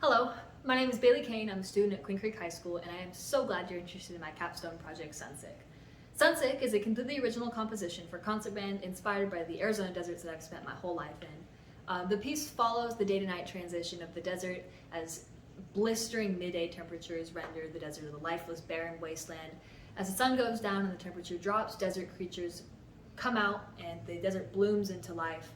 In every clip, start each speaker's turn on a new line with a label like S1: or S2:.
S1: Hello, my name is Bailey Kane. I'm a student at Queen Creek High School, and I am so glad you're interested in my capstone project, Sunsick. Sunsick is a completely original composition for a concert band inspired by the Arizona deserts that I've spent my whole life in. The piece follows the day-to-night transition of the desert as blistering midday temperatures render the desert a lifeless, barren wasteland. As the sun goes down and the temperature drops, desert creatures come out and the desert blooms into life.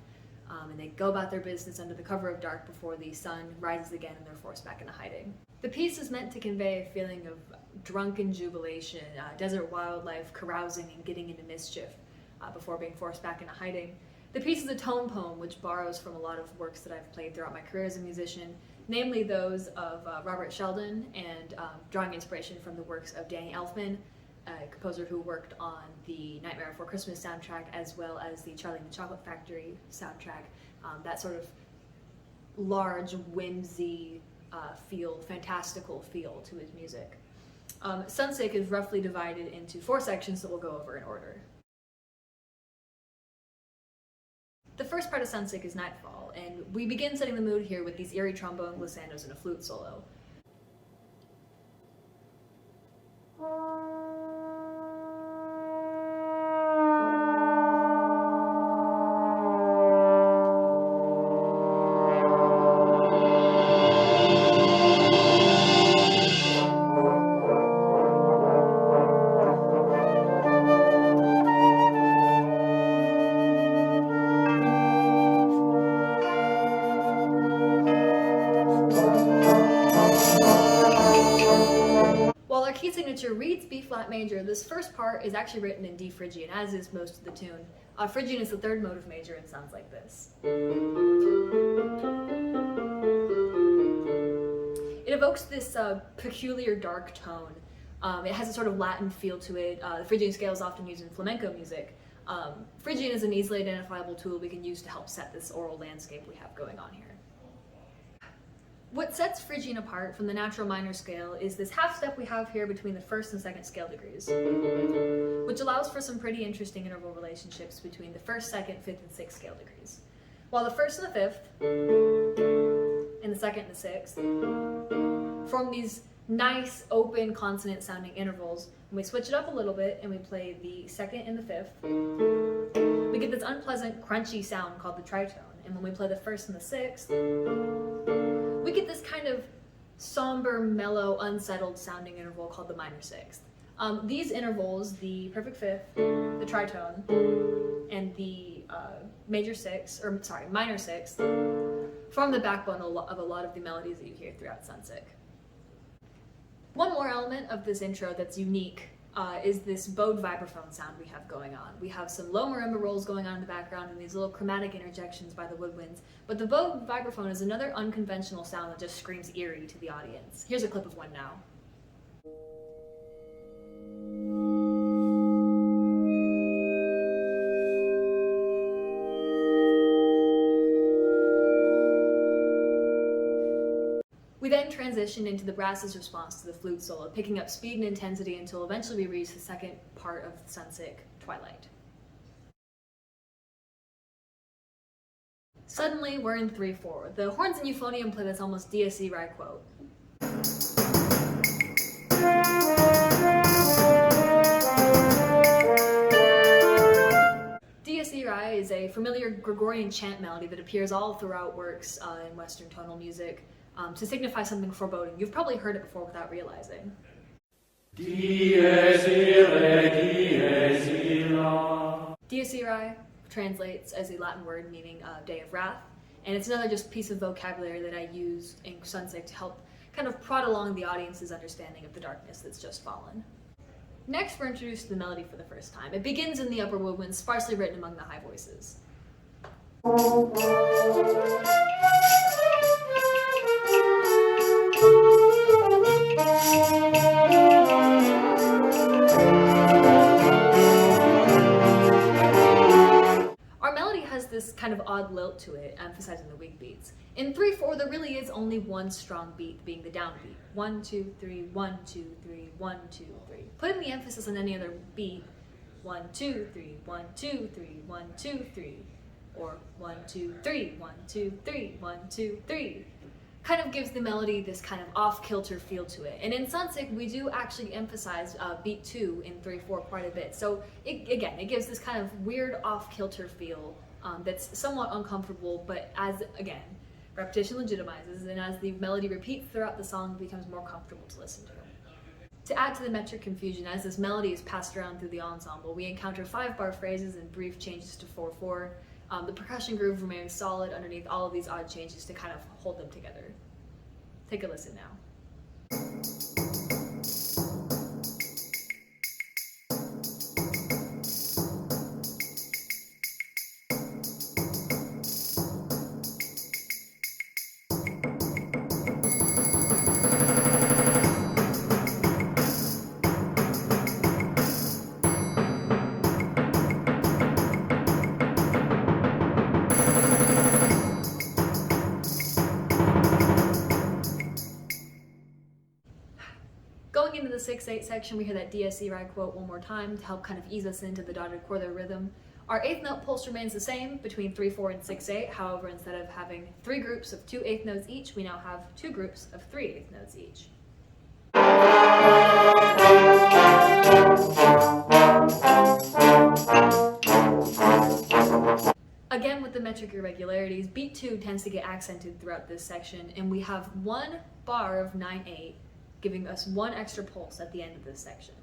S1: And they go about their business under the cover of dark before the sun rises again and they're forced back into hiding. The piece is meant to convey a feeling of drunken jubilation, desert wildlife carousing and getting into mischief before being forced back into hiding. The piece is a tone poem which borrows from a lot of works that I've played throughout my career as a musician, namely those of Robert Sheldon, and drawing inspiration from the works of Danny Elfman, a composer who worked on the Nightmare Before Christmas soundtrack as well as the Charlie and the Chocolate Factory soundtrack. That sort of large, whimsy fantastical feel to his music. Sunsick is roughly divided into 4 sections that we'll go over in order. The first part of Sunsick is Nightfall, and we begin setting the mood here with these eerie trombone glissandos and a flute solo. While our key signature reads B-flat major, this first part is actually written in D Phrygian, as is most of the tune. Phrygian is the 3rd motive major and sounds like this. It evokes this peculiar dark tone. It has a sort of Latin feel to it. The Phrygian scale is often used in flamenco music. Phrygian is an easily identifiable tool we can use to help set this oral landscape we have going on here. What sets Phrygian apart from the natural minor scale is this half step we have here between the 1st and 2nd scale degrees, which allows for some pretty interesting interval relationships between the 1st, 2nd, 5th, and 6th scale degrees. While the 1st and the 5th, and the 2nd and the 6th, form these nice, open, consonant sounding intervals. When we switch it up a little bit and we play the 2nd and the 5th, we get this unpleasant, crunchy sound called the tritone. And when we play the 1st and the 6th, we get this kind of somber, mellow, unsettled sounding interval called the minor 6th. These intervals, the perfect 5th, the tritone, and the minor 6th, form the backbone of a lot of the melodies that you hear throughout Sunsick. One more element of this intro that's unique is this bowed vibraphone sound we have going on. We have some low marimba rolls going on in the background and these little chromatic interjections by the woodwinds, but the bowed vibraphone is another unconventional sound that just screams eerie to the audience. Here's a clip of one now. We then transitioned into the brass's response to the flute solo, picking up speed and intensity until eventually we reached the 2nd part of Sunsick, Twilight. Suddenly, we're in 3/4. The horns and euphonium play this almost D.S.E. Rye quote. D.S.E. Rye is a familiar Gregorian chant melody that appears all throughout works in Western tonal music. To signify something foreboding. You've probably heard it before without realizing. Dies irae, dies ira. Dies irae translates as a Latin word meaning day of wrath, and it's another just piece of vocabulary that I use in Sunsick to help kind of prod along the audience's understanding of the darkness that's just fallen. Next, we're introduced to the melody for the first time. It begins in the upper woodwinds, sparsely written among the high voices. This kind of odd lilt to it, emphasizing the weak beats. In 3/4, there really is only one strong beat, being the downbeat. 1, 2, 3, 1, 2, 3, 1, 2, 3. Putting the emphasis on any other beat, 1, 2, 3, 1, 2, 3, 1, 2, 3, or 1, 2, 3, 1, 2, 3, 1, 2, 3. kind of gives the melody this kind of off-kilter feel to it. And in Sunsick, we do actually emphasize beat 2 in 3/4 quite a bit. So it gives this kind of weird off-kilter feel that's somewhat uncomfortable, but as, again, repetition legitimizes, and as the melody repeats throughout the song, it becomes more comfortable to listen to. To add to the metric confusion, as this melody is passed around through the ensemble, we encounter 5-bar phrases and brief changes to 4/4. The percussion groove remains solid underneath all of these odd changes to kind of hold them together. Take a listen now. Going into the 6/8 section, we hear that DSC ride quote one more time to help kind of ease us into the dotted quarter rhythm. Our 8th note pulse remains the same between 3/4 and 6/8. However, instead of having 3 groups of 2 8th notes each, we now have 2 groups of 3 8th notes each. Again, with the metric irregularities, beat 2 tends to get accented throughout this section, and we have 1 bar of 9/8, giving us 1 extra pulse at the end of this section.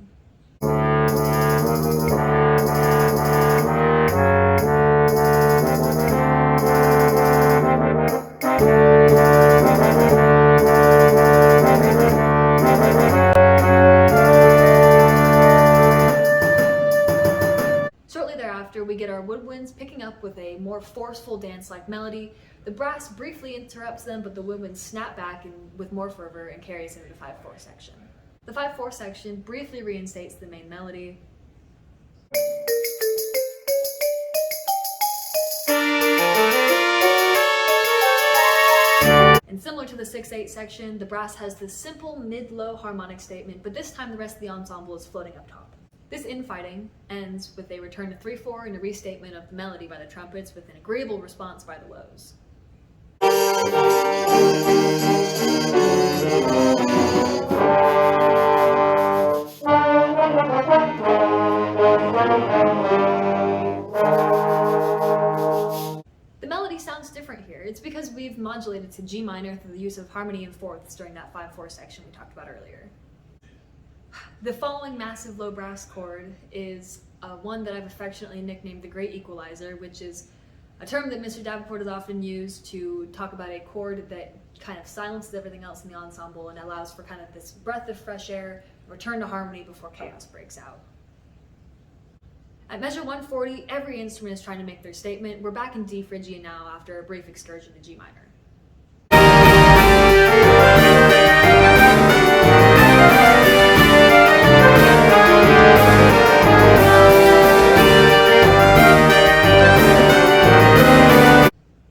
S1: Shortly thereafter, we get our woodwinds picking up with a more forceful dance-like melody. The brass briefly interrupts them, but the woodwinds snap back with more fervor and carries into the 5/4 section. The 5/4 section briefly reinstates the main melody. And similar to the 6/8 section, the brass has this simple mid-low harmonic statement, but this time the rest of the ensemble is floating up top. This infighting ends with a return to 3/4 and a restatement of the melody by the trumpets with an agreeable response by the lows. The melody sounds different here. It's because we've modulated to G minor through the use of harmony and fourths during that 5/4 section we talked about earlier. The following massive low brass chord is one that I've affectionately nicknamed the Great Equalizer, which is a term that Mr. Davenport has often used to talk about a chord that kind of silences everything else in the ensemble and allows for kind of this breath of fresh air, return to harmony before chaos breaks out. At measure 140, every instrument is trying to make their statement. We're back in D Phrygian now after a brief excursion to G minor.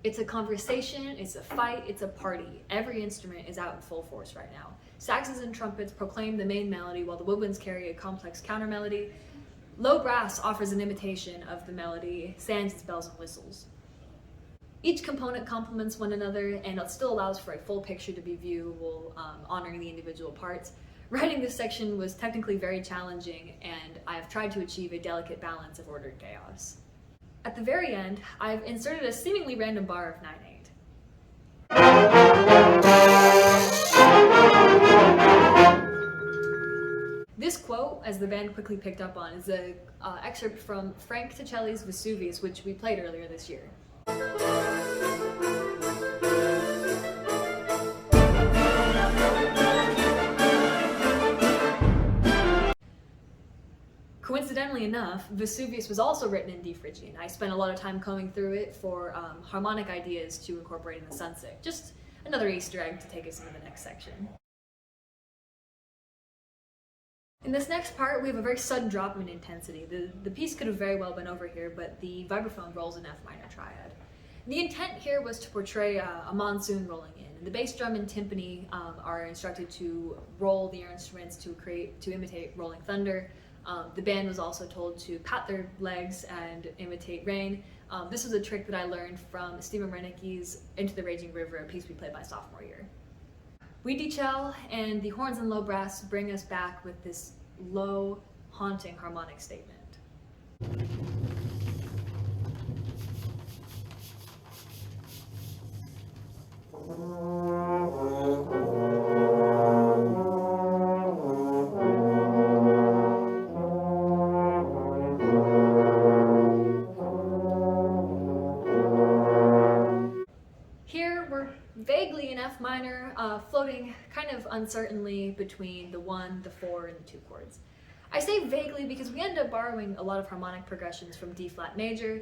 S1: It's a conversation, it's a fight, it's a party. Every instrument is out in full force right now. Saxes and trumpets proclaim the main melody while the woodwinds carry a complex counter melody. Low brass offers an imitation of the melody, sans its bells and whistles. Each component complements one another, and it still allows for a full picture to be viewable, honoring the individual parts. Writing this section was technically very challenging, and I have tried to achieve a delicate balance of order and chaos. At the very end, I've inserted a seemingly random bar of 9/8. This quote, as the band quickly picked up on, is an excerpt from Frank Ticelli's Vesuvius, which we played earlier this year. Coincidentally enough, Vesuvius was also written in D Phrygian. I spent a lot of time combing through it for harmonic ideas to incorporate in the Sunsick. Just another Easter egg to take us into the next section. In this next part, we have a very sudden drop in intensity. The piece could have very well been over here, but the vibraphone rolls an F minor triad. The intent here was to portray a monsoon rolling in. And the bass drum and timpani are instructed to roll the instruments to imitate rolling thunder. The band was also told to pat their legs and imitate rain. This was a trick that I learned from Stephen Renicki's Into the Raging River, a piece we played my sophomore year. We decel, and the horns and low brass bring us back with this low, haunting harmonic statement. Here we're vaguely in F minor, floating kind of uncertainly between the 1, the 4, and the 2 chords. I say vaguely because we end up borrowing a lot of harmonic progressions from D flat major,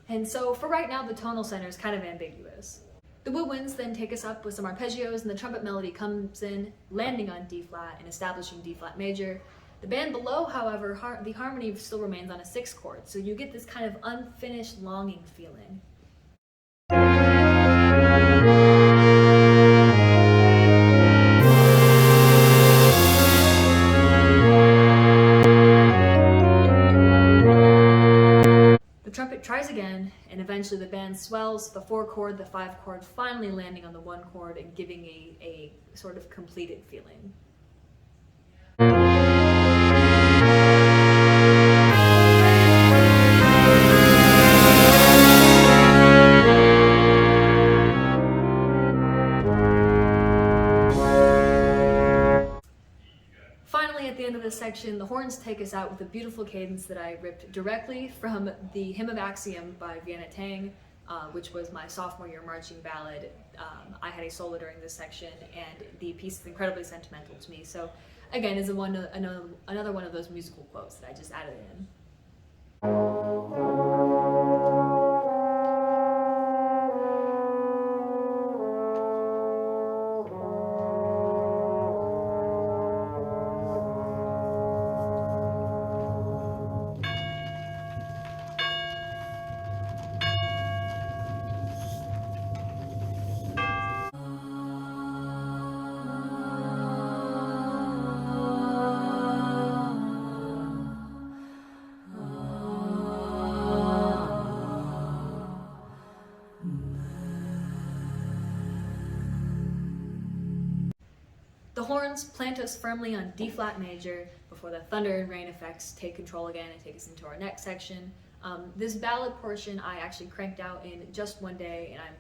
S1: and so for right now the tonal center is kind of ambiguous. The woodwinds then take us up with some arpeggios, and the trumpet melody comes in, landing on D flat and establishing D flat major. The band below, however, the harmony still remains on a 6 chord, so you get this kind of unfinished longing feeling. The trumpet tries again, and eventually the band swells, the 4 chord, the 5 chord, finally landing on the 1 chord and giving a sort of completed feeling. Finally, at the end of this section, the horns take us out with a beautiful cadence that I ripped directly from the Hymn of Axiom by Vienna Tang, which was my sophomore year marching ballad. I had a solo during this section, and the piece is incredibly sentimental to me. So again, is another one of those musical quotes that I just added in. The horns plant us firmly on D flat major before the thunder and rain effects take control again and take us into our next section. This ballad portion I actually cranked out in just one day, and I'm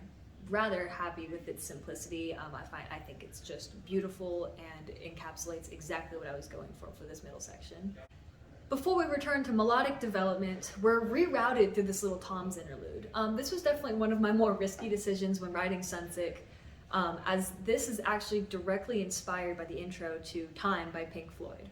S1: rather happy with its simplicity. I think it's just beautiful and encapsulates exactly what I was going for this middle section. Before we return to melodic development, we're rerouted through this little Tom's interlude. This was definitely one of my more risky decisions when writing Sunsick, as this is actually directly inspired by the intro to Time by Pink Floyd.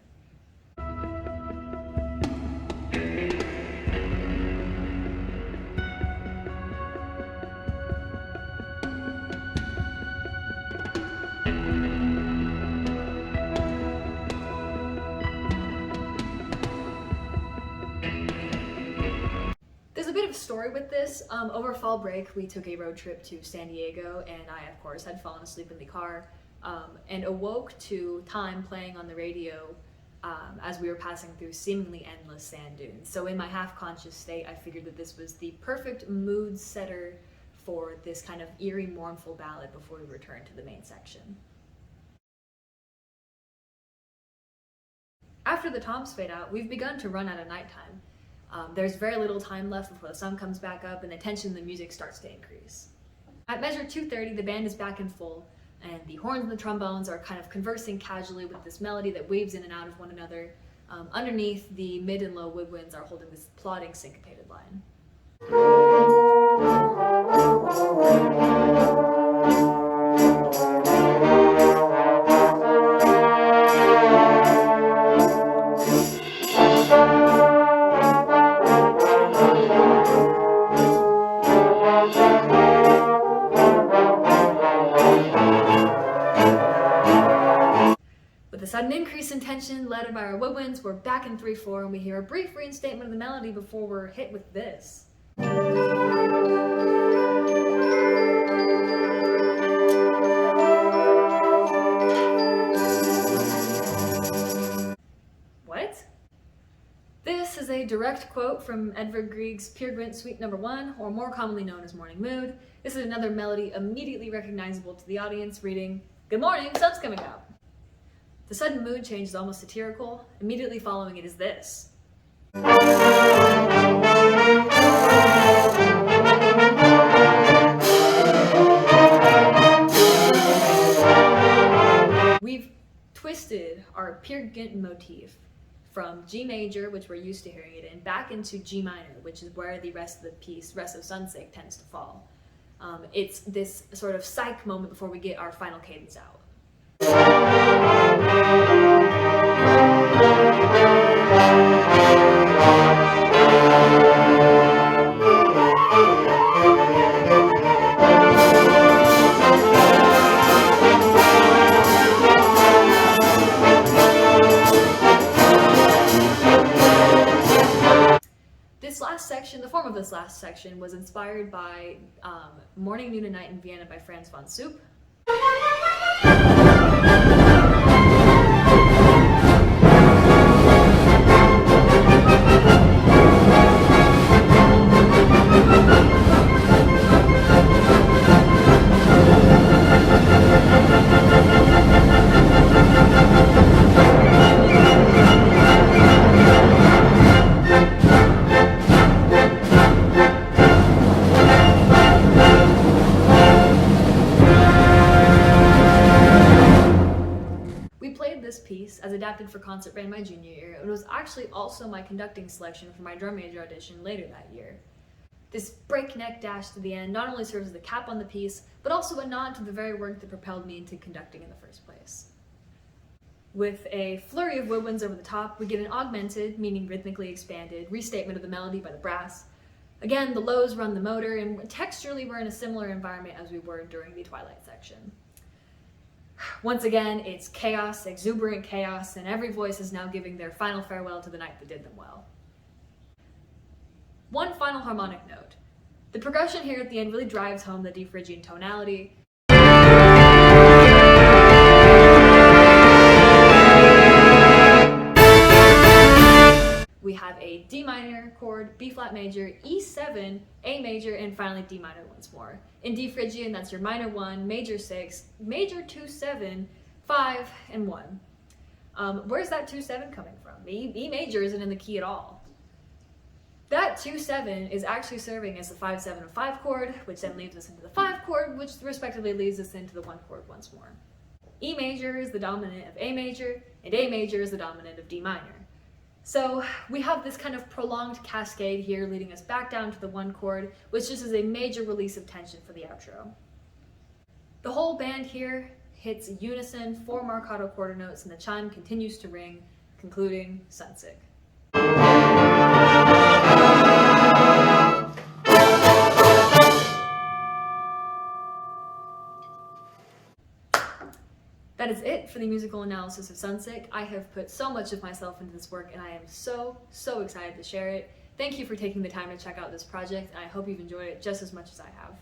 S1: There's a bit of a story with this. Over fall break, we took a road trip to San Diego, and I, of course, had fallen asleep in the car and awoke to Time playing on the radio as we were passing through seemingly endless sand dunes. So in my half-conscious state, I figured that this was the perfect mood setter for this kind of eerie, mournful ballad before we return to the main section. After the toms fade out, we've begun to run out of nighttime. There's very little time left before the sun comes back up and the tension in the music starts to increase. At measure 2:30, the band is back in full, and the horns and the trombones are kind of conversing casually with this melody that waves in and out of one another. Underneath, the mid and low woodwinds are holding this plodding syncopated line. With a sudden increase in tension led by our woodwinds, we're back in 3/4, and we hear a brief reinstatement of the melody before we're hit with this. What? This is a direct quote from Edvard Grieg's Peer Gynt Suite No. 1, or more commonly known as Morning Mood. This is another melody immediately recognizable to the audience, reading, Good morning, sun's coming out. The sudden mood change is almost satirical. Immediately following it is this. We've twisted our Peer Gynt motif from G major, which we're used to hearing it in, back into G minor, which is where the rest of the piece, rest of Sunsick, tends to fall. It's this sort of psych moment before we get our final cadence out. The form of this last section was inspired by Morning, Noon, and Night in Vienna by Franz von Soup. This piece as adapted for concert band my junior year. It was actually also my conducting selection for my drum major audition later that year. This breakneck dash to the end not only serves as the cap on the piece, but also a nod to the very work that propelled me into conducting in the first place. With a flurry of woodwinds over the top, we get an augmented, meaning rhythmically expanded, restatement of the melody by the brass. Again, the lows run the motor, and texturally we're in a similar environment as we were during the Twilight section. Once again, it's chaos, exuberant chaos, and every voice is now giving their final farewell to the night that did them well. One final harmonic note. The progression here at the end really drives home the D Phrygian tonality. We have a D minor chord, B flat major, E7, A major, and finally D minor once more. In D Phrygian, that's your minor 1, major 6, major 2, 7, 5, and 1. Where's that 2-7 coming from? E major isn't in the key at all. That 2-7 is actually serving as the 5-7 and 5 chord, which then leads us into the 5 chord, which respectively leads us into the 1 chord once more. E major is the dominant of A major, and A major is the dominant of D minor. So we have this kind of prolonged cascade here leading us back down to the 1 chord, which just is a major release of tension for the outro. The whole band here hits unison 4 marcato quarter notes, and the chime continues to ring, concluding Sunsick. That is it for the musical analysis of Sunsick. I have put so much of myself into this work, and I am so excited to share it. Thank you for taking the time to check out this project, and I hope you've enjoyed it just as much as I have.